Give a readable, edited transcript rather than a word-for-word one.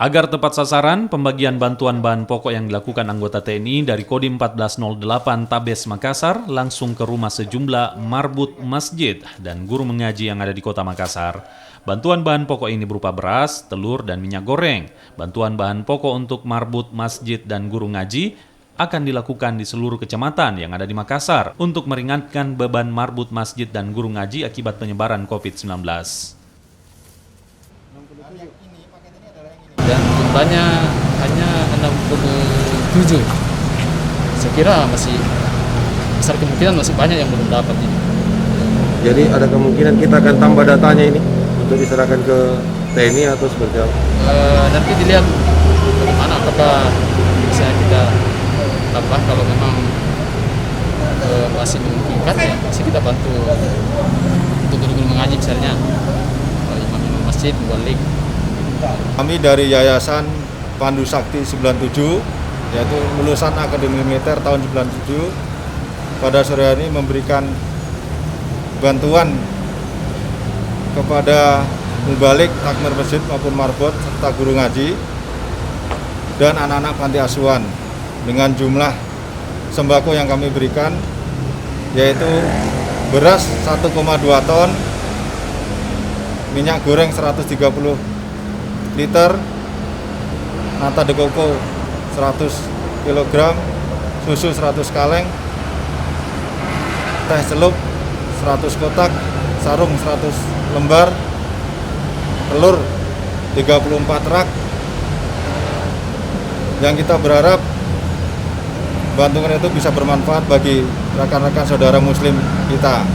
Agar tepat sasaran, pembagian bantuan bahan pokok yang dilakukan anggota TNI dari Kodim 1408 Tabes Makassar langsung ke rumah sejumlah marbut masjid dan guru mengaji yang ada di kota Makassar. Bantuan bahan pokok ini berupa beras, telur, dan minyak goreng. Bantuan bahan pokok untuk marbut masjid dan guru ngaji akan dilakukan di seluruh kecamatan yang ada di Makassar untuk meringankan beban marbut masjid dan guru ngaji akibat penyebaran COVID-19. Dan jumlahnya hanya 67. Saya kira masih besar kemungkinan masih banyak yang belum dapat ini. Jadi ada kemungkinan kita akan tambah datanya ini untuk diserahkan ke TNI atau seperti apa? Nanti dilihat bagaimana, apakah bisa kita tambah. Kalau memang masih memungkinkan ya masih kita bantu untuk guru-guru mengaji misalnya, imam-imam masjid, mubalig. Kami dari Yayasan Pandu Sakti 97, yaitu lulusan Akademi Militer tahun 97, pada sore hari ini memberikan bantuan kepada mubalik, takmir masjid maupun marbot, serta guru ngaji, dan anak-anak panti asuhan dengan jumlah sembako yang kami berikan, yaitu beras 1,2 ton, minyak goreng 130 liter, nata de coco 100 kg, susu 100 kaleng, teh celup 100 kotak, sarung 100 lembar, telur 34 rak. Yang kita berharap bantuan itu bisa bermanfaat bagi rekan-rekan saudara muslim kita.